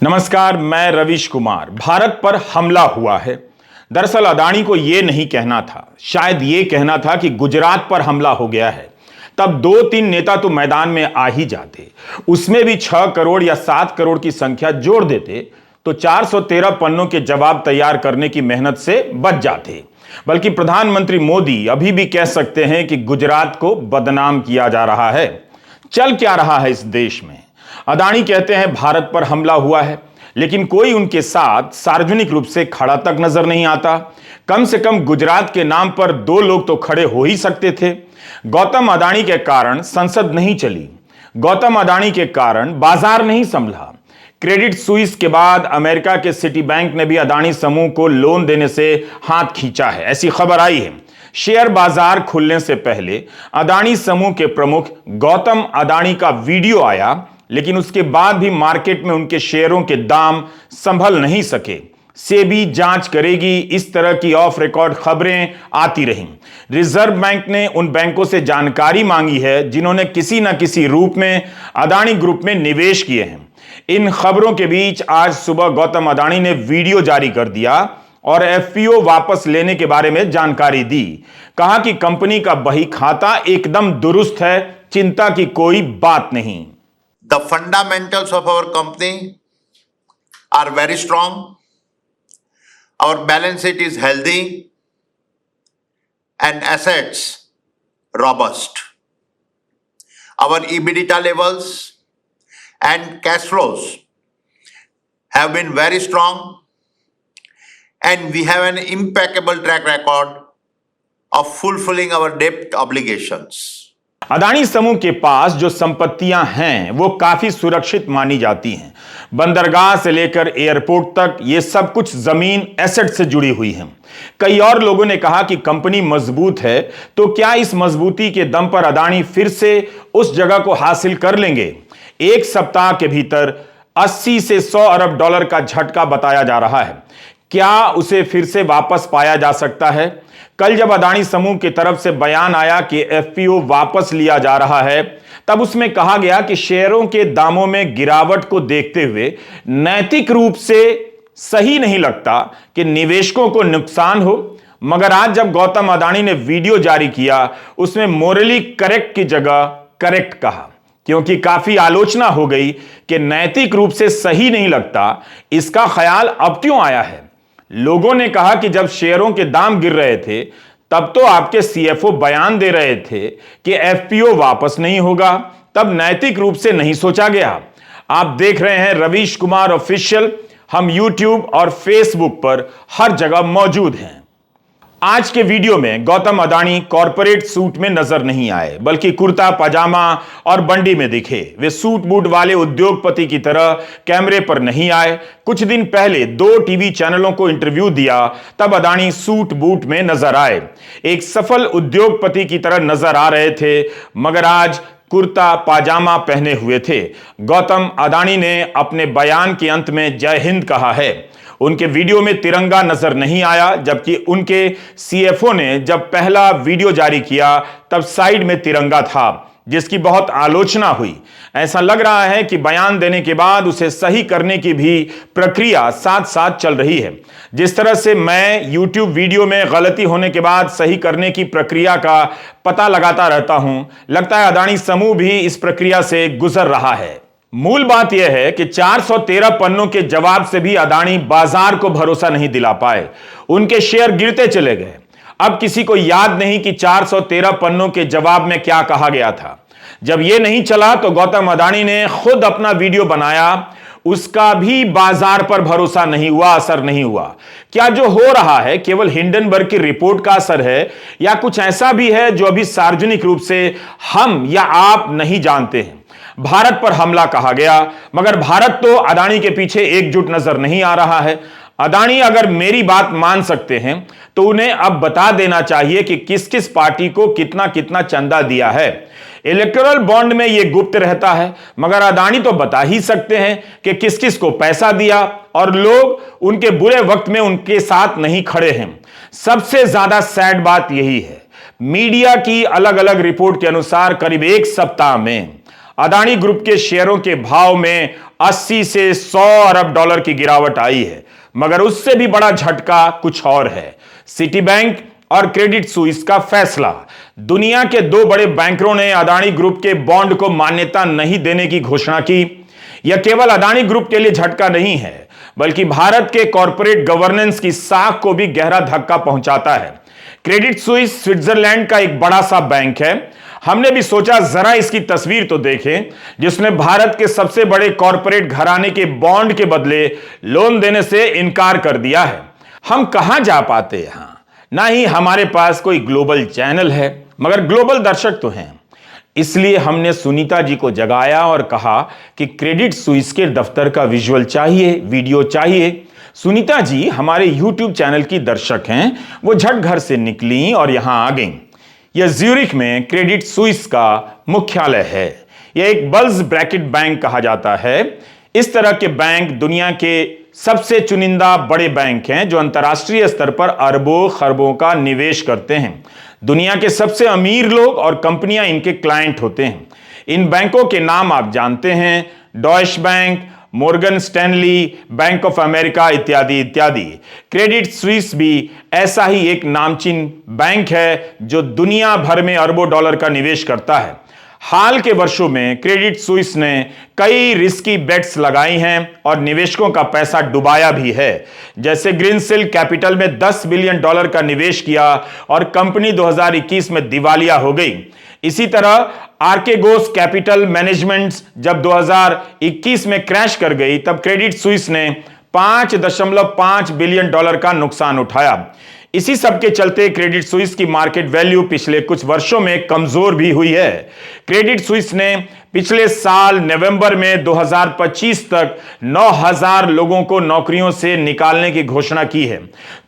नमस्कार, मैं रवीश कुमार। भारत पर हमला हुआ है। दरअसल अदानी को यह नहीं कहना था, शायद यह कहना था कि गुजरात पर हमला हो गया है। तब 2-3 नेता तो मैदान में आ ही जाते, उसमें भी 6 करोड़ या 7 करोड़ की संख्या जोड़ देते तो 413 पन्नों के जवाब तैयार करने की मेहनत से बच जाते। बल्कि प्रधानमंत्री मोदी अभी भी कह सकते हैं कि गुजरात को बदनाम किया जा रहा है। चल क्या रहा है इस देश में? अदानी कहते हैं भारत पर हमला हुआ है, लेकिन कोई उनके साथ सार्वजनिक रूप से खड़ा तक नजर नहीं आता। कम से कम गुजरात के नाम पर 2 लोग तो खड़े हो ही सकते थे। गौतम अदानी के कारण संसद नहीं चली, गौतम अदानी के कारण बाजार नहीं संभला। क्रेडिट सुइस के बाद अमेरिका के सिटी बैंक ने भी अदानी समूह को लोन देने से हाथ खींचा है, ऐसी खबर आई है। शेयर बाजार खुलने से पहले अदानी समूह के प्रमुख गौतम अदानी का वीडियो आया, लेकिन उसके बाद भी मार्केट में उनके शेयरों के दाम संभल नहीं सके। सेबी जांच करेगी, इस तरह की ऑफ रिकॉर्ड खबरें आती रहीं। रिजर्व बैंक ने उन बैंकों से जानकारी मांगी है जिन्होंने किसी न किसी रूप में अदानी ग्रुप में निवेश किए हैं। इन खबरों के बीच आज सुबह गौतम अदानी ने वीडियो जारी कर दिया और एफपीओ वापस लेने के बारे में जानकारी दी। कहा कि कंपनी का बही खाता एकदम दुरुस्त है, चिंता की कोई बात नहीं। The fundamentals of our company are very strong. Our balance sheet is healthy and assets robust. Our EBITDA levels and cash flows have been very strong, and we have an impeccable track record of fulfilling our debt obligations. Adani समूह के पास जो संपत्तियां हैं वो काफी सुरक्षित मानी जाती हैं। बंदरगाह से लेकर एयरपोर्ट तक ये सब कुछ जमीन एसेट से जुड़ी हुई है। कई और लोगों ने कहा कि कंपनी मजबूत है, तो क्या इस मजबूती के दम पर अदानी फिर से उस जगह को हासिल कर लेंगे? एक सप्ताह के भीतर 80 से 100 अरब डॉलर का झटका बताया जा रहा है। क्या उसे फिर से वापस पाया जा सकता है? कल जब अदानी समूह की तरफ से बयान आया कि एफपीओ वापस लिया जा रहा है, तब उसमें कहा गया कि शेयरों के दामों में गिरावट को देखते हुए नैतिक रूप से सही नहीं लगता कि निवेशकों को नुकसान हो। मगर आज जब गौतम अदानी ने वीडियो जारी किया, उसमें मोरली करेक्ट की जगह करेक्ट कहा, क्योंकि काफी आलोचना हो गई कि नैतिक रूप से सही नहीं लगता। इसका ख्याल अब क्यों आया है? लोगों ने कहा कि जब शेयरों के दाम गिर रहे थे, तब तो आपके सीएफओ बयान दे रहे थे कि एफपीओ वापस नहीं होगा, तब नैतिक रूप से नहीं सोचा गया। आप देख रहे हैं रवीश कुमार ऑफिशियल। हम यूट्यूब और फेसबुक पर हर जगह मौजूद हैं। आज के वीडियो में गौतम अदानी कॉरपोरेट सूट में नजर नहीं आए, बल्कि कुर्ता पजामा और बंडी में दिखे। वे सूट बूट वाले उद्योगपति की तरह कैमरे पर नहीं आए। कुछ दिन पहले 2 टीवी चैनलों को इंटरव्यू दिया, तब अदानी सूट बूट में नजर आए, एक सफल उद्योगपति की तरह नजर आ रहे थे। मगर आज कुर्ता पाजामा पहने हुए थे। गौतम अदानी ने अपने बयान के अंत में जय हिंद कहा है। उनके वीडियो में तिरंगा नजर नहीं आया, जबकि उनके सीएफओ ने जब पहला वीडियो जारी किया तब साइड में तिरंगा था, जिसकी बहुत आलोचना हुई। ऐसा लग रहा है कि बयान देने के बाद उसे सही करने की भी प्रक्रिया साथ साथ चल रही है। जिस तरह से मैं YouTube वीडियो में गलती होने के बाद सही करने की प्रक्रिया का पता लगाता रहता हूं, लगता है अदानी समूह भी इस प्रक्रिया से गुजर रहा है। मूल बात यह है कि 413 पन्नों के जवाब से भी अदानी बाजार को भरोसा नहीं दिला पाए। उनके शेयर गिरते चले गए। अब किसी को याद नहीं कि 413 पन्नों के जवाब में क्या कहा गया था। जब यह नहीं चला तो गौतम अदानी ने खुद अपना वीडियो बनाया, उसका भी बाजार पर भरोसा नहीं हुआ, असर नहीं हुआ। क्या जो हो रहा है केवल हिंडनबर्ग की रिपोर्ट का असर है, या कुछ ऐसा भी है जो अभी सार्वजनिक रूप से हम या आप नहीं जानते हैं? भारत पर हमला कहा गया, मगर भारत तो अदानी के पीछे एकजुट नजर नहीं आ रहा है। अदानी अगर मेरी बात मान सकते हैं तो उन्हें अब बता देना चाहिए कि किस किस पार्टी को कितना कितना चंदा दिया है। इलेक्टोरल बॉन्ड में यह गुप्त रहता है, मगर अदानी तो बता ही सकते हैं कि किस किस को पैसा दिया, और लोग उनके बुरे वक्त में उनके साथ नहीं खड़े हैं। सबसे ज्यादा सैड बात यही है, मीडिया की अलग अलग रिपोर्ट के अनुसार करीब 1 सप्ताह में अदानी ग्रुप के शेयरों के भाव में 80 से 100 अरब डॉलर की गिरावट आई है। मगर उससे भी बड़ा झटका कुछ और है, सिटी बैंक और क्रेडिट सुइस का फैसला। दुनिया के दो बड़े बैंकरों ने अदानी ग्रुप के बॉन्ड को मान्यता नहीं देने की घोषणा की। यह केवल अदानी ग्रुप के लिए झटका नहीं है, बल्कि भारत के कॉरपोरेट गवर्नेंस की साख को भी गहरा धक्का पहुंचाता है। क्रेडिट सुइस स्विट्जरलैंड का एक बड़ा सा बैंक है। हमने भी सोचा जरा इसकी तस्वीर तो देखें, जिसने भारत के सबसे बड़े कॉरपोरेट घराने के बॉन्ड के बदले लोन देने से इनकार कर दिया है। हम कहां जा पाते यहां, ना ही हमारे पास कोई ग्लोबल चैनल है, मगर ग्लोबल दर्शक तो हैं। इसलिए हमने सुनीता जी को जगाया और कहा कि क्रेडिट सुइस के दफ्तर का विजुअल चाहिए, वीडियो चाहिए। सुनीता जी हमारे YouTube चैनल की दर्शक हैं। वो झट घर से निकली और यहां आ गईं। यह ज्यूरिख में क्रेडिट सुइस का मुख्यालय है। यह एक बल्ज ब्रैकेट बैंक कहा जाता है। इस तरह के बैंक दुनिया के सबसे चुनिंदा बड़े बैंक हैं जो अंतर्राष्ट्रीय स्तर पर अरबों खरबों का निवेश करते हैं। दुनिया के सबसे अमीर लोग और कंपनियां इनके क्लाइंट होते हैं। इन बैंकों के नाम आप जानते हैं, Deutsche Bank, Morgan Stanley, bank of America इत्यादि इत्यादि। क्रेडिट सुइस भी ऐसा ही एक नामचीन बैंक है जो दुनिया भर में अरबों डॉलर का निवेश करता है। हाल के वर्षों में क्रेडिट सुइस ने कई रिस्की बेट्स लगाई हैं और निवेशकों का पैसा डुबाया भी है। जैसे ग्रीनसिल कैपिटल में $10 बिलियन का निवेश किया और कंपनी 2021 में दिवालिया हो गई। इसी तरह आर्केगोस कैपिटल मैनेजमेंट जब 2021 में क्रैश कर गई, तब क्रेडिट सुइस ने $5.5 बिलियन का नुकसान उठाया। इसी सब के चलते क्रेडिट सुइस की मार्केट वैल्यू पिछले कुछ वर्षों में कमजोर भी हुई है। क्रेडिट सुइस ने पिछले साल नवंबर में 2025 तक 9,000 लोगों को नौकरियों से निकालने की घोषणा की है।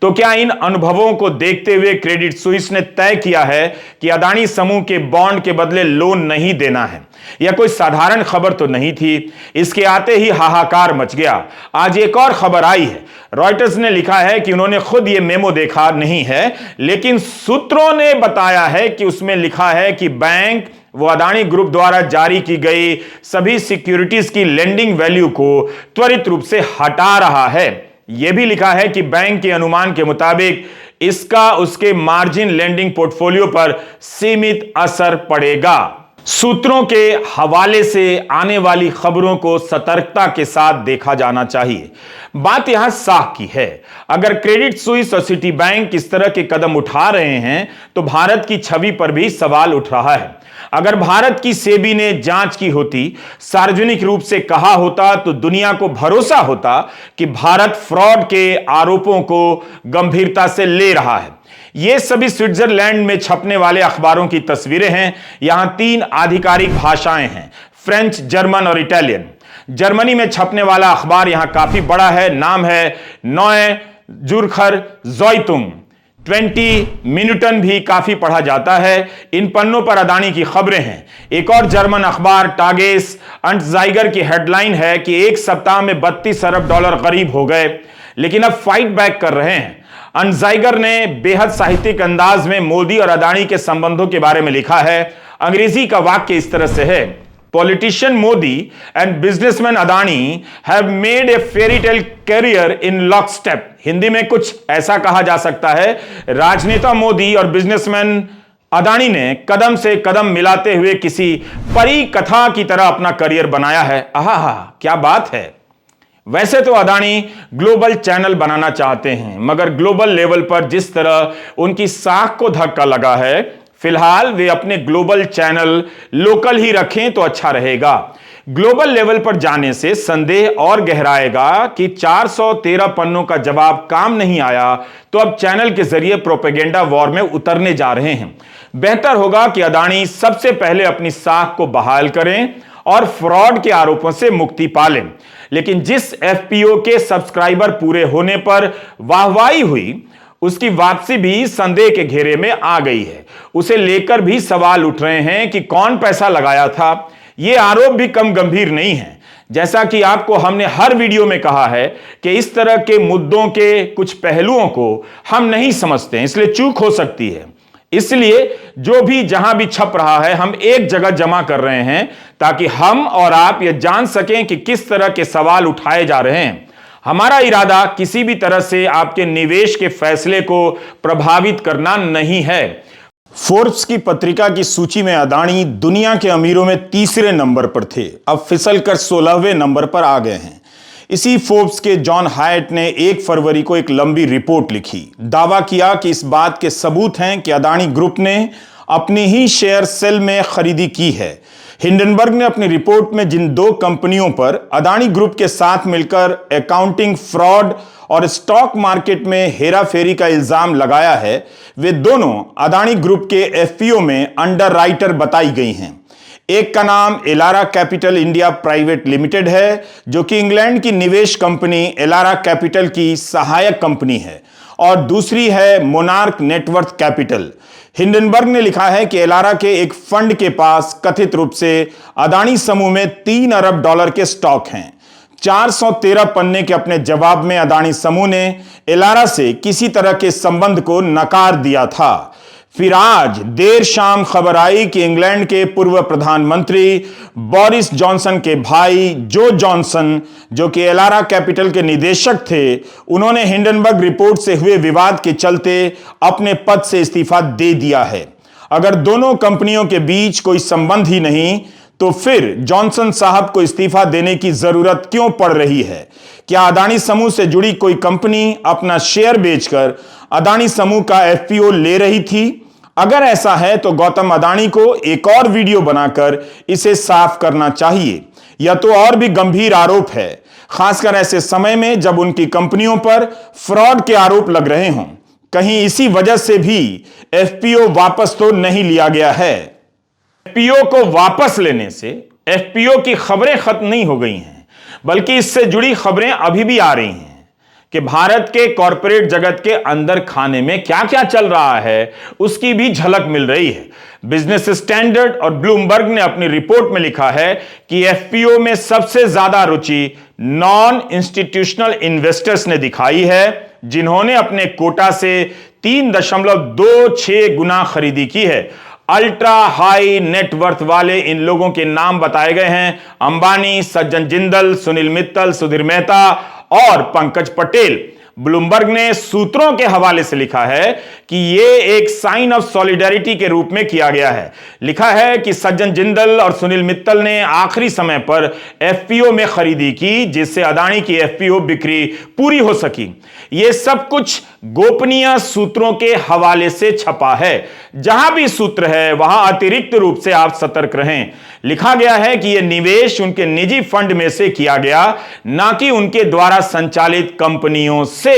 तो क्या इन अनुभवों को देखते हुए क्रेडिट सुइस ने तय किया है कि अदानी समूह के बॉन्ड के बदले लोन नहीं देना है? यह कोई साधारण खबर तो नहीं थी। इसके आते ही हाहाकार मच गया। आज एक और खबर आई है। रॉयटर्स ने लिखा है कि उन्होंने खुद यह मेमो देखा नहीं है, लेकिन सूत्रों ने बताया है कि उसमें लिखा है कि बैंक वो अदानी ग्रुप द्वारा जारी की गई सभी सिक्योरिटीज की लेंडिंग वैल्यू को त्वरित रूप से हटा रहा है। यह भी लिखा है कि बैंक के अनुमान के मुताबिक इसका उसके मार्जिन लेंडिंग पोर्टफोलियो पर सीमित असर पड़ेगा। सूत्रों के हवाले से आने वाली खबरों को सतर्कता के साथ देखा जाना चाहिए। बात यहां साख की है। अगर क्रेडिट सुइस और सिटी बैंक इस तरह के कदम उठा रहे हैं तो भारत की छवि पर भी सवाल उठ रहा है। अगर भारत की सेबी ने जांच की होती, सार्वजनिक रूप से कहा होता, तो दुनिया को भरोसा होता कि भारत फ्रॉड के आरोपों को गंभीरता से ले रहा है। ये सभी स्विट्जरलैंड में छपने वाले अखबारों की तस्वीरें हैं। यहां 3 आधिकारिक भाषाएं हैं, फ्रेंच, जर्मन और इटालियन। जर्मनी में छपने वाला अखबार यहां काफी बड़ा है। नाम है नॉय जुर्खर ज़ॉइतुंग। 20 मिनटन भी काफी पढ़ा जाता है। इन पन्नों पर अदानी की खबरें हैं। एक और जर्मन अखबार टागेस अंटजाइगर की हेडलाइन है कि एक सप्ताह में 32 अरब डॉलर करीब हो गए, लेकिन अब फाइट बैक कर रहे हैं। अंटजाइगर ने बेहद साहित्यिक अंदाज में मोदी और अदानी के संबंधों के बारे में लिखा है। अंग्रेजी का वाक्य इस तरह से है, Politician Modi and businessman Adani have made a fairy tale career in lockstep। Hindi में कुछ ऐसा कहा जा सकता है, राजनेता मोदी और बिजनेसमैन अदानी ने कदम से कदम मिलाते हुए किसी परी कथा की तरह अपना करियर बनाया है। आहा, क्या बात है। वैसे तो अदानी ग्लोबल चैनल बनाना चाहते हैं, मगर ग्लोबल लेवल पर जिस तरह उनकी साख को धक्का लगा है, फिलहाल वे अपने ग्लोबल चैनल लोकल ही रखें तो अच्छा रहेगा। ग्लोबल लेवल पर जाने से संदेह और गहराएगा कि 413 पन्नों का जवाब काम नहीं आया तो अब चैनल के जरिए प्रोपेगेंडा वॉर में उतरने जा रहे हैं। बेहतर होगा कि अदानी सबसे पहले अपनी साख को बहाल करें और फ्रॉड के आरोपों से मुक्ति पालें। लेकिन जिस एफपीओ के सब्सक्राइबर पूरे होने पर वाहवाही हुई, उसकी वापसी भी संदेह के घेरे में आ गई है। उसे लेकर भी सवाल उठ रहे हैं कि कौन पैसा लगाया था। यह आरोप भी कम गंभीर नहीं है। जैसा कि आपको हमने हर वीडियो में कहा है कि इस तरह के मुद्दों के कुछ पहलुओं को हम नहीं समझते, इसलिए चूक हो सकती है। इसलिए जो भी जहां भी छप रहा है हम एक जगह जमा कर रहे हैं ताकि हम और आप यह जान सकें कि किस तरह के सवाल उठाए जा रहे हैं। हमारा इरादा किसी भी तरह से आपके निवेश के फैसले को प्रभावित करना नहीं है। फोर्ब्स की पत्रिका की सूची में अदानी दुनिया के अमीरों में तीसरे नंबर पर थे, अब फिसलकर 16वें नंबर पर आ गए हैं। इसी फोर्ब्स के जॉन हायट ने 1 फरवरी को एक लंबी रिपोर्ट लिखी, दावा किया कि इस बात के सबूत हैं कि अदानी ग्रुप ने अपनी ही शेयर सेल में खरीदी की है। हिंडनबर्ग ने अपनी रिपोर्ट में जिन 2 कंपनियों पर अदानी ग्रुप के साथ मिलकर अकाउंटिंग फ्रॉड और स्टॉक मार्केट में हेराफेरी का इल्जाम लगाया है, वे दोनों अदानी ग्रुप के एफपीओ में अंडरराइटर बताई गई हैं। एक का नाम Elara capital India private limited है, जो कि इंग्लैंड की निवेश कंपनी एलारा कैपिटल की सहायक कंपनी है, और दूसरी है मोनार्क नेटवर्थ कैपिटल। हिंडनबर्ग ने लिखा है कि एलारा के एक फंड के पास कथित रूप से अदानी समूह में $3 अरब के स्टॉक हैं। 413 पन्ने के अपने जवाब में अदानी समूह ने एलारा से किसी तरह के संबंध को नकार दिया था। फिर आज देर शाम खबर आई कि इंग्लैंड के पूर्व प्रधानमंत्री बोरिस जॉनसन के भाई जो जॉनसन, जो कि एलारा कैपिटल के निदेशक थे, उन्होंने हिंडनबर्ग रिपोर्ट से हुए विवाद के चलते अपने पद से इस्तीफा दे दिया है। अगर दोनों कंपनियों के बीच कोई संबंध ही नहीं तो फिर जॉनसन साहब को इस्तीफा देने की जरूरत क्यों पड़ रही है? क्या अदानी समूह से जुड़ी कोई कंपनी अपना शेयर बेचकर अदानी समूह का एफपीओ ले रही थी? अगर ऐसा है तो गौतम अदानी को एक और वीडियो बनाकर इसे साफ करना चाहिए। यह तो और भी गंभीर आरोप है, खासकर ऐसे समय में जब उनकी कंपनियों पर फ्रॉड के आरोप लग रहे हों। कहीं इसी वजह से भी एफपीओ वापस तो नहीं लिया गया है। एफपीओ को वापस लेने से एफपीओ की खबरें खत्म नहीं हो गई हैं, बल्कि इससे जुड़ी खबरें अभी भी आ रही हैं कि भारत के कॉरपोरेट जगत के अंदर खाने में क्या क्या चल रहा है, उसकी भी झलक मिल रही है। बिजनेस स्टैंडर्ड और ब्लूमबर्ग ने अपनी रिपोर्ट में लिखा है कि एफपीओ में सबसे ज्यादा रुचि नॉन इंस्टीट्यूशनल इन्वेस्टर्स ने दिखाई है, जिन्होंने अपने कोटा से 3.26 गुना खरीदी की है। अल्ट्रा हाई नेटवर्थ वाले इन लोगों के नाम बताए गए हैं: अंबानी, सज्जन जिंदल, सुनील मित्तल, सुधीर मेहता और पंकज पटेल। ब्लूमबर्ग ने सूत्रों के हवाले से लिखा है कि यह एक साइन ऑफ सॉलिडेरिटी के रूप में किया गया है। लिखा है कि सज्जन जिंदल और सुनील मित्तल ने आखिरी समय पर एफपीओ में खरीदी की, जिससे अदानी की एफपीओ बिक्री पूरी हो सकी। यह सब कुछ गोपनीय सूत्रों के हवाले से छपा है। जहां भी सूत्र है वहां अतिरिक्त रूप से आप सतर्क रहें। लिखा गया है कि यह निवेश उनके निजी फंड में से किया गया, ना कि उनके द्वारा संचालित कंपनियों से।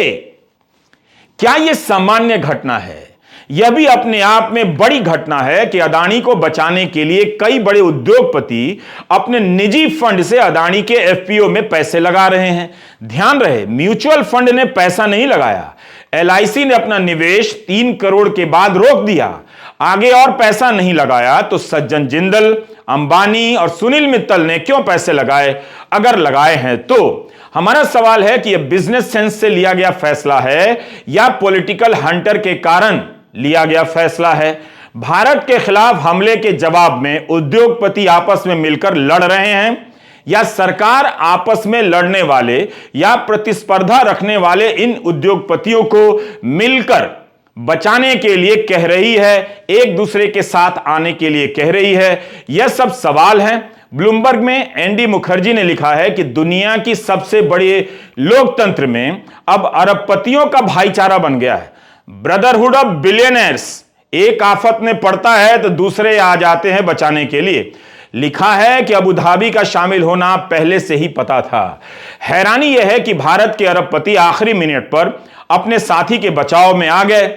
क्या यह सामान्य घटना है? यह भी अपने आप में बड़ी घटना है कि अदानी को बचाने के लिए कई बड़े उद्योगपति अपने निजी फंड से अदानी के एफपीओ में पैसे लगा रहे हैं। ध्यान रहे, म्यूचुअल फंड ने पैसा नहीं लगाया। एलआईसी ने अपना निवेश 3 करोड़ के बाद रोक दिया, आगे और पैसा नहीं लगाया। तो सज्जन जिंदल, अंबानी और सुनील मित्तल ने क्यों पैसे लगाए? अगर लगाए हैं तो हमारा सवाल है कि यह बिजनेस सेंस से लिया गया फैसला है या पॉलिटिकल हंटर के कारण लिया गया फैसला है? भारत के खिलाफ हमले के जवाब में उद्योगपति आपस में मिलकर लड़ रहे हैं, या सरकार आपस में लड़ने वाले या प्रतिस्पर्धा रखने वाले इन उद्योगपतियों को मिलकर बचाने के लिए कह रही है, एक दूसरे के साथ आने के लिए कह रही है? यह सब सवाल हैं। ब्लूमबर्ग में एंडी मुखर्जी ने लिखा है कि दुनिया की सबसे बड़े लोकतंत्र में अब अरबपतियों का भाईचारा बन गया है, ब्रदरहुड ऑफ बिलियनर्स। एक आफत में पड़ता है तो दूसरे आ जाते हैं बचाने के लिए। लिखा है कि अबू धाबी का शामिल होना पहले से ही पता था। हैरानी यह है कि भारत के अरबपति आखिरी मिनट पर अपने साथी के बचाव में आ गए।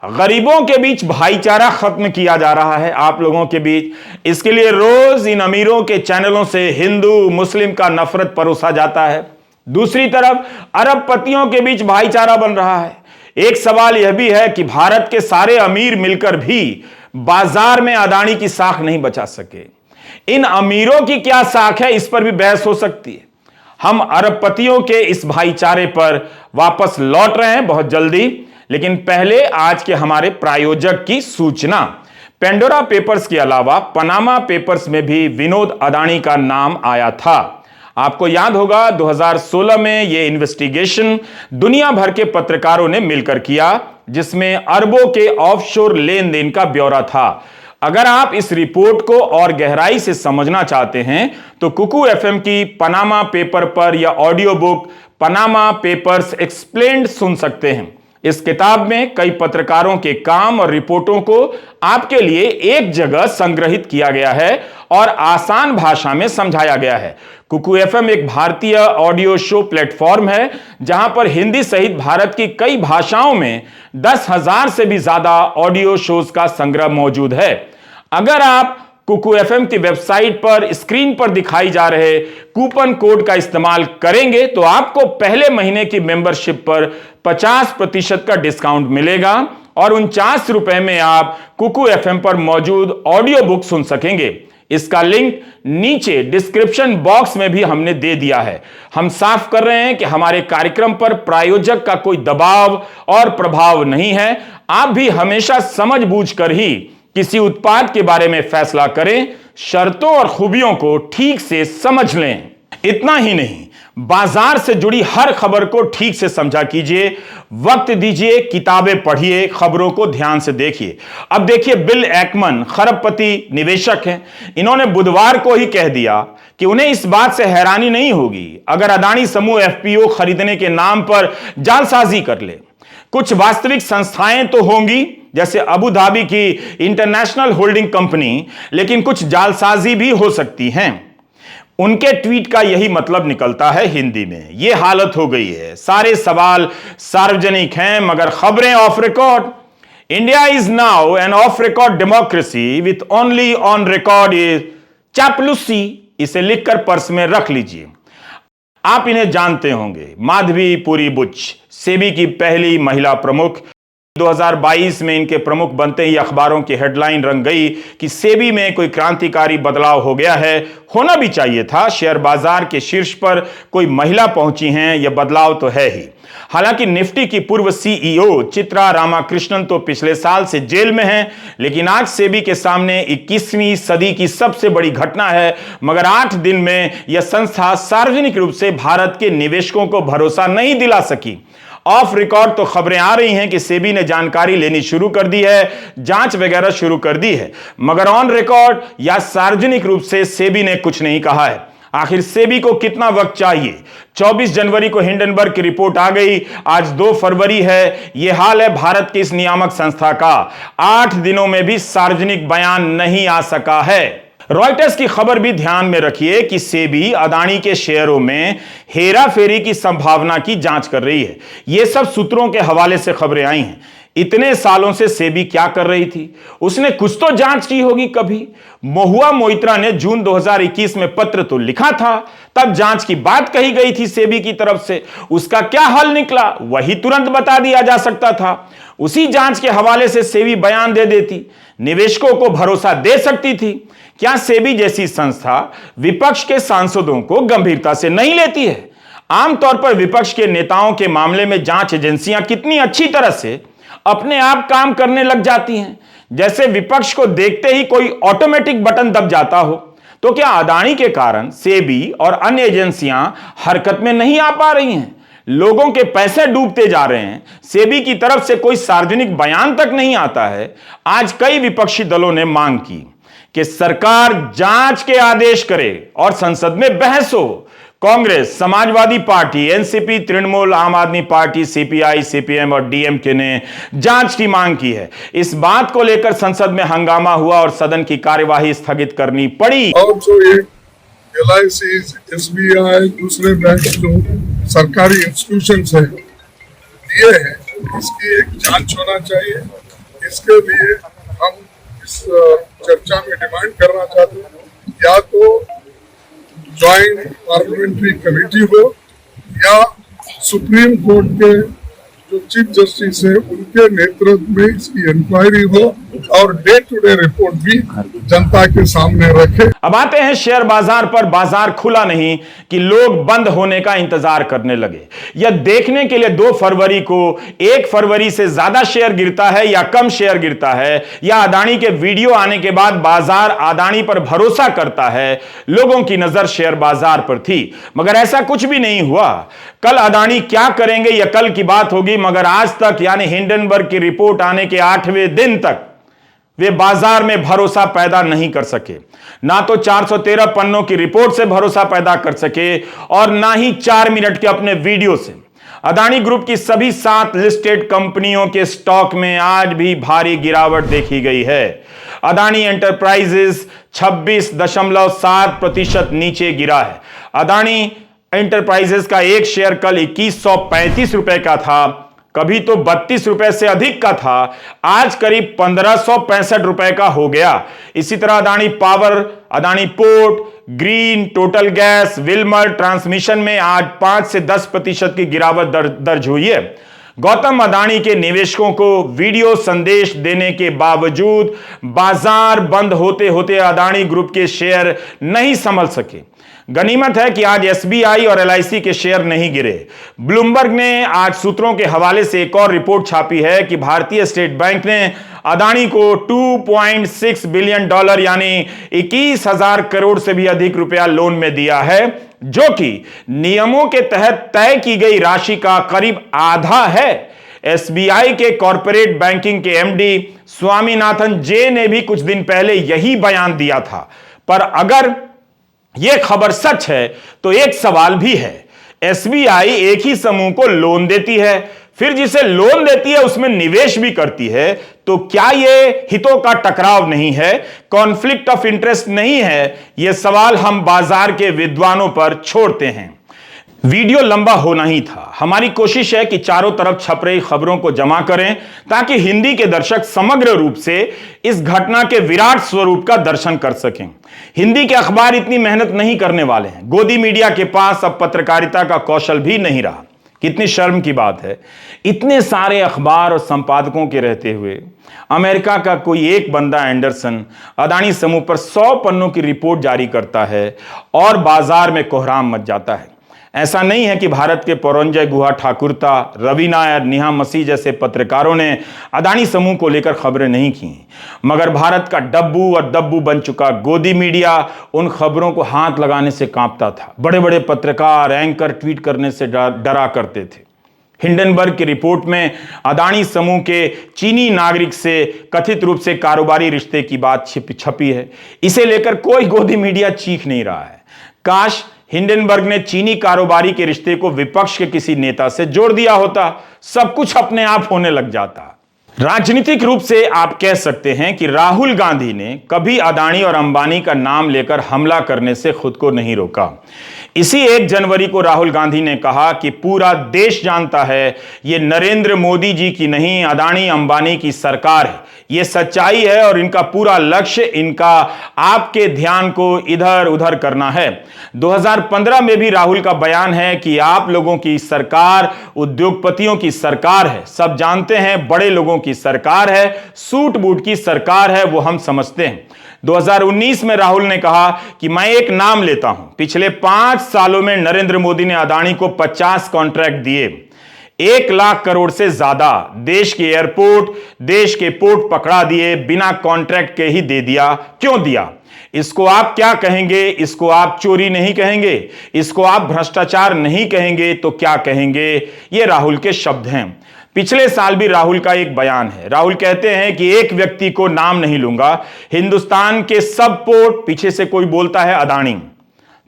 गरीबों के बीच भाईचारा खत्म किया जा रहा है आप लोगों के बीच। इसके लिए रोज इन अमीरों के चैनलों से हिंदू मुस्लिम का नफरत परोसा जाता है। दूसरी तरफ अरबपतियों के बीच भाईचारा बन रहा है। एक सवाल यह भी है कि भारत के सारे अमीर मिलकर भी बाजार में अदानी की साख नहीं बचा सके। इन अमीरों की क्या साख है, इस पर भी बहस हो सकती है। हम अरबपतियों के इस भाईचारे पर वापस लौट रहे हैं बहुत जल्दी, लेकिन पहले आज के हमारे प्रायोजक की सूचना। पेंडोरा पेपर्स के अलावा पनामा पेपर्स में भी विनोद अदानी का नाम आया था। आपको याद होगा 2016 में यह इन्वेस्टिगेशन दुनिया भर के पत्रकारों ने मिलकर किया, जिसमें अरबों के ऑफशोर लेन देन का ब्यौरा था। अगर आप इस रिपोर्ट को और गहराई से समझना चाहते हैं तो कुकू एफएम की पनामा पेपर पर या audio book Panama papers explained सुन सकते हैं। इस किताब में कई पत्रकारों के काम और रिपोर्टों को आपके लिए एक जगह संग्रहित किया गया है और आसान भाषा में समझाया गया है। कुकू एफएम एक भारतीय ऑडियो शो प्लेटफॉर्म है जहां पर हिंदी सहित भारत की कई भाषाओं में 10,000 से भी ज्यादा ऑडियो शोज का संग्रह मौजूद है। अगर आप कुकू एफएम की वेबसाइट पर स्क्रीन पर दिखाई जा रहे कूपन कोड का इस्तेमाल करेंगे तो आपको पहले महीने की मेंबरशिप पर 50% का डिस्काउंट मिलेगा और 49 रुपए में आप कुकू एफएम पर मौजूद ऑडियो बुक सुन सकेंगे। इसका लिंक नीचे डिस्क्रिप्शन बॉक्स में भी हमने दे दिया है। हम साफ कर रहे हैं कि हमारे कार्यक्रम पर प्रायोजक का कोई दबाव और प्रभाव नहीं है। आप भी हमेशा समझबूझ कर ही किसी उत्पाद के बारे में फैसला करें, शर्तों और खूबियों को ठीक से समझ लें। इतना ही नहीं, बाजार से जुड़ी हर खबर को ठीक से समझा कीजिए, वक्त दीजिए, किताबें पढ़िए, खबरों को ध्यान से देखिए। अब देखिए, बिल एकमन खरबपति निवेशक हैं। इन्होंने बुधवार को ही कह दिया कि उन्हें इस बात से हैरानी नहीं होगी अगर अदानी समूह एफपीओ खरीदने के नाम पर जालसाजी कर ले। कुछ वास्तविक संस्थाएं तो होंगी जैसे अबू धाबी की इंटरनेशनल होल्डिंग कंपनी, लेकिन कुछ जालसाजी भी हो सकती हैं। उनके ट्वीट का यही मतलब निकलता है हिंदी में। यह हालत हो गई है, सारे सवाल सार्वजनिक हैं मगर खबरें off record. India is now an off record democracy with only on record is चापलूसी। इसे लिखकर पर्स में रख लीजिए। आप इन्हें जानते होंगे, माधवी पुरी बुच, सेबी की पहली महिला प्रमुख। 2022 में इनके प्रमुख बनते ही अखबारों की हेडलाइन रंग गई कि सेबी में कोई क्रांतिकारी बदलाव हो गया है। होना भी चाहिए था, शेयर बाजार के शीर्ष पर कोई महिला पहुंची हैं, यह बदलाव तो है ही। हालांकि निफ्टी की पूर्व सीईओ चित्रा रामाकृष्णन तो पिछले साल से जेल में हैं, लेकिन आज सेबी के सामने 21वीं सदी की सबसे बड़ी घटना है। मगर 8 दिन में यह संस्था सार्वजनिक रूप से भारत के निवेशकों को भरोसा नहीं दिला सकी। ऑफ रिकॉर्ड तो खबरें आ रही हैं कि सेबी ने जानकारी लेनी शुरू कर दी है, जांच वगैरह शुरू कर दी है, मगर ऑन रिकॉर्ड या सार्वजनिक रूप से सेबी ने कुछ नहीं कहा है। आखिर सेबी को कितना वक्त चाहिए? 24 जनवरी को हिंडनबर्ग की रिपोर्ट आ गई, आज 2 फरवरी है। यह हाल है भारत की इस नियामक संस्था का। 8 दिनों में भी सार्वजनिक बयान नहीं आ सका है। रॉयटर्स की खबर भी ध्यान में रखिए कि सेबी अदानी के शेयरों में हेराफेरी की संभावना की जांच कर रही है। यह सब सूत्रों के हवाले से खबरें आई हैं। इतने सालों से सेबी क्या कर रही थी? उसने कुछ तो जांच की होगी कभी। महुआ मोइत्रा ने जून 2021 में पत्र तो लिखा था, तब जांच की बात कही गई थी सेबी की तरफ से। उसका क्या हल निकला वही तुरंत बता दिया जा सकता था। उसी जांच के हवाले से सेबी बयान दे देती, निवेशकों को भरोसा दे सकती थी। क्या सेबी जैसी संस्था विपक्ष के सांसदों को गंभीरता से नहीं लेती है? आमतौर पर विपक्ष के नेताओं के मामले में जांच एजेंसियां कितनी अच्छी तरह से अपने आप काम करने लग जाती हैं, जैसे विपक्ष को देखते ही कोई ऑटोमेटिक बटन दब जाता हो। तो क्या अदानी के कारण सेबी और अन्य एजेंसियां हरकत में नहीं आ पा रही हैं? लोगों के पैसे डूबते जा रहे हैं, सेबी की तरफ से कोई सार्वजनिक बयान तक नहीं आता है। आज कई विपक्षी दलों ने मांग की कि सरकार जांच के आदेश करे और संसद में बहस हो। कांग्रेस, समाजवादी पार्टी, एनसीपी, तृणमूल, आम आदमी पार्टी, सीपीआई, सीपीएम और डीएमके ने जांच की मांग की है। इस बात को लेकर संसद में हंगामा हुआ और सदन की कार्यवाही स्थगित करनी पड़ी। और जो ये LIC, SBI, दूसरे बैंक जो सरकारी इंस्टीट्यूशंस है ये है, इसकी एक जांच होना चाहिए। इसके लिए हम इस चर्चा में डिमांड करना चाहते हैं, या तो ज्वाइंट पार्लियामेंट्री कमेटी हो या सुप्रीम कोर्ट के जो चीफ जस्टिस है उनके नेतृत्व में इसकी इंक्वायरी हो और डे टू डे रिपोर्ट भी जनता के सामने रखे। अब आते हैं शेयर बाजार पर। बाजार खुला नहीं कि लोग बंद होने का इंतजार करने लगे। यह देखने के लिए 2 फरवरी को 1 फरवरी से ज्यादा शेयर गिरता है या कम शेयर गिरता है, या अदानी के वीडियो आने के बाद बाजार अदानी पर भरोसा करता है, लोगों की नजर शेयर बाजार पर थी। मगर ऐसा कुछ भी नहीं हुआ। कल अदानी क्या करेंगे यह कल की बात होगी, मगर आज तक यानी हिंडनबर्ग की रिपोर्ट आने के 8वें दिन तक वे बाजार में भरोसा पैदा नहीं कर सके। ना तो 413 पन्नों की रिपोर्ट से भरोसा पैदा कर सके और ना ही 4 मिनट के अपने वीडियो से। अदानी ग्रुप की सभी 7 लिस्टेड कंपनियों के स्टॉक में आज भी भारी गिरावट देखी गई है। अदानी एंटरप्राइजेस 26.7% नीचे गिरा है। अदानी एंटरप्राइजेस का एक शेयर कल 2135 रुपए का था, कभी तो 32 रुपए से अधिक का था, आज करीब 1565 रुपए का हो गया। इसी तरह Adani power, Adani port, green, total gas, Wilmer transmission में आज 5 से 10% की गिरावट दर्ज हुई है। गौतम अदानी के निवेशकों को वीडियो संदेश देने के बावजूद बाजार बंद होते होते अदानी ग्रुप के शेयर नहीं संभल सके। गनीमत है कि आज एसबीआई और एलआईसी के शेयर नहीं गिरे। ब्लूमबर्ग ने आज सूत्रों के हवाले से एक और रिपोर्ट छापी है कि भारतीय स्टेट बैंक ने अदानी को $2.6 बिलियन यानी 21,000 करोड़ से भी अधिक रुपया लोन में दिया है, जो कि नियमों के तहत तय की गई राशि का करीब आधा है। एसबीआई के कॉर्पोरेट बैंकिंग के एमडी स्वामीनाथन जे ने भी कुछ दिन पहले यही बयान दिया था। पर अगर यह खबर सच है तो एक सवाल भी है। एसबीआई एक ही समूह को लोन देती है, फिर जिसे लोन देती है उसमें निवेश भी करती है, तो क्या यह हितों का टकराव नहीं है, कॉन्फ्लिक्ट ऑफ इंटरेस्ट नहीं है? यह सवाल हम बाजार के विद्वानों पर छोड़ते हैं। वीडियो लंबा होना ही था। हमारी कोशिश है कि चारों तरफ छप रही खबरों को जमा करें ताकि हिंदी के दर्शक समग्र रूप से इस घटना के विराट स्वरूप का दर्शन कर सकें। हिंदी के अखबार इतनी मेहनत नहीं करने वाले हैं। गोदी मीडिया के पास अब पत्रकारिता का कौशल भी नहीं रहा। कितनी शर्म की बात है, इतने सारे अखबार और संपादकों के रहते हुए अमेरिका का कोई एक बंदा एंडरसन अदानी समूह पर 100 पन्नों की रिपोर्ट जारी करता है और बाजार में कोहराम मच जाता है। ऐसा नहीं है कि भारत के पौरंजय गुहा ठाकुरता, रवि नायर, नेहा मसीह जैसे पत्रकारों ने अदानी समूह को लेकर खबरें नहीं की, मगर भारत का डब्बू और दब्बू बन चुका गोदी मीडिया उन खबरों को हाथ लगाने से कांपता था। बड़े बड़े पत्रकार, एंकर ट्वीट करने से डरा करते थे। हिंडनबर्ग की रिपोर्ट में अदानी समूह के चीनी नागरिक से कथित रूप से कारोबारी रिश्ते की बात छपी है। इसे लेकर कोई गोदी मीडिया चीख नहीं रहा है। काश हिंडनबर्ग ने चीनी कारोबारी के रिश्ते को विपक्ष के किसी नेता से जोड़ दिया होता, सब कुछ अपने आप होने लग जाता। राजनीतिक रूप से आप कह सकते हैं कि राहुल गांधी ने कभी अदानी और अंबानी का नाम लेकर हमला करने से खुद को नहीं रोका। इसी 1 जनवरी को राहुल गांधी ने कहा कि पूरा देश जानता है ये नरेंद्र मोदी जी की नहीं, अदानी अंबानी की सरकार है। ये सच्चाई है और इनका पूरा लक्ष्य इनका आपके ध्यान को इधर उधर करना है। 2015 में भी राहुल का बयान है कि आप लोगों की सरकार उद्योगपतियों की सरकार है। सब जानते हैं बड़े लोगों की सरकार है, सूट बूट की सरकार है, वो हम समझते हैं। 2019 में राहुल ने कहा कि मैं एक नाम लेता हूं। पिछले 5 सालों में नरेंद्र मोदी ने अदानी को 50 कॉन्ट्रैक्ट दिए, 1 लाख करोड़ से ज्यादा। देश के एयरपोर्ट, देश के पोर्ट पकड़ा दिए, बिना कॉन्ट्रैक्ट के ही दे दिया। क्यों दिया? इसको आप क्या कहेंगे? इसको आप चोरी नहीं कहेंगे? इसको आप भ्रष्टाचार नहीं कहेंगे? तो क्या कहेंगे? ये राहुल के शब्द हैं। पिछले साल भी राहुल का एक बयान है। राहुल कहते हैं कि एक व्यक्ति को नाम नहीं लूंगा, हिंदुस्तान के सब पोर्ट, पीछे से कोई बोलता है अदानी,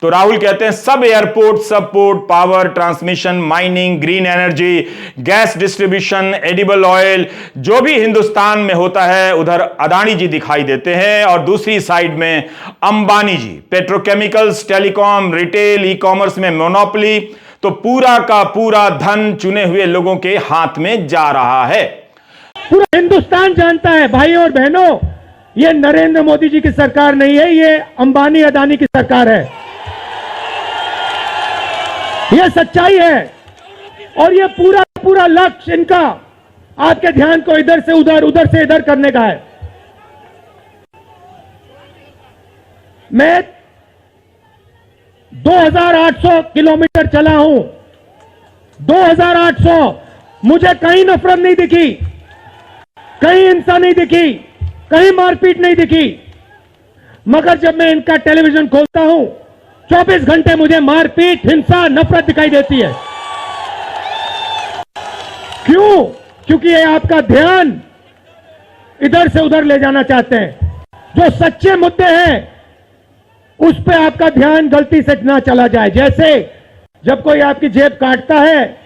तो राहुल कहते हैं सब एयरपोर्ट, सब port, power transmission, mining, green energy, gas distribution, edible oil, जो भी हिंदुस्तान में होता है उधर अदानी जी दिखाई देते हैं और दूसरी साइड में Ambani ji. Petrochemicals, telecom, retail, e commerce में मोनोपोली, तो पूरा का पूरा धन चुने हुए लोगों के हाथ में जा रहा है। पूरा हिंदुस्तान जानता है भाइयों और बहनों, ये नरेंद्र मोदी जी की सरकार नहीं है, ये अंबानी अदानी की सरकार है। ये सच्चाई है और ये पूरा पूरा लक्ष्य इनका आपके ध्यान को इधर से उधर, उधर से इधर करने का है। मैं 2800 किलोमीटर चला हूं, 2800। मुझे कहीं नफरत नहीं दिखी, कहीं हिंसा नहीं दिखी, कहीं मारपीट नहीं दिखी। मगर जब मैं इनका टेलीविजन खोलता हूं, 24 घंटे मुझे मारपीट, हिंसा, नफरत दिखाई देती है। क्यों? क्योंकि ये आपका ध्यान इधर से उधर ले जाना चाहते हैं। जो सच्चे मुद्दे हैं उस पे आपका ध्यान गलती से ना चला जाए। जैसे जब कोई आपकी जेब काटता है,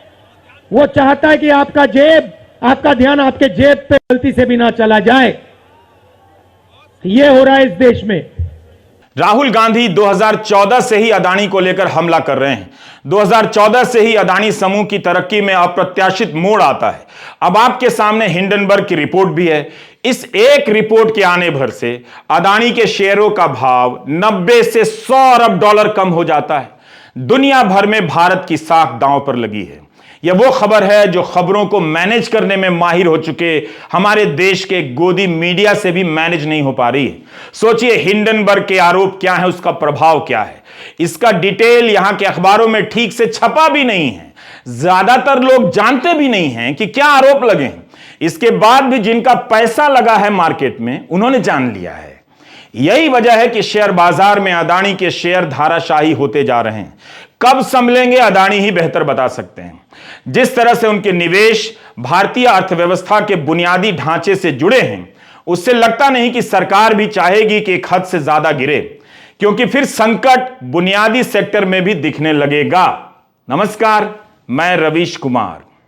वो चाहता है कि आपका ध्यान आपके जेब पे गलती से भी ना चला जाए। ये हो रहा है इस देश में। राहुल गांधी 2014 से ही अदानी को लेकर हमला कर रहे हैं। 2014 से ही अदानी समूह की तरक्की में अप्रत्याशित मोड़ आता है। अब आपके सामने हिंडनबर्ग की रिपोर्ट भी है। इस एक रिपोर्ट के आने भर से अदानी के शेयरों का भाव 90 से 100 अरब डॉलर कम हो जाता है। दुनिया भर में भारत की साख दांव पर लगी है। यह वो खबर है जो खबरों को मैनेज करने में माहिर हो चुके हमारे देश के गोदी मीडिया से भी मैनेज नहीं हो पा रही है। सोचिए हिंडनबर्ग के आरोप क्या है, उसका प्रभाव क्या है। इसका डिटेल यहां के अखबारों में ठीक से छपा भी नहीं है। ज्यादातर लोग जानते भी नहीं हैं कि क्या आरोप लगे हैं। इसके बाद भी जिनका पैसा लगा है मार्केट में, उन्होंने जान लिया है। यही वजह है कि शेयर बाजार में अदानी के शेयर धाराशाही होते जा रहे हैं। कब संभलेंगे अदानी ही बेहतर बता सकते हैं। जिस तरह से उनके निवेश भारतीय अर्थव्यवस्था के बुनियादी ढांचे से जुड़े हैं, उससे लगता नहीं कि सरकार भी चाहेगी कि एक हद से ज्यादा गिरे, क्योंकि फिर संकट बुनियादी सेक्टर में भी दिखने लगेगा। नमस्कार, मैं रवीश कुमार।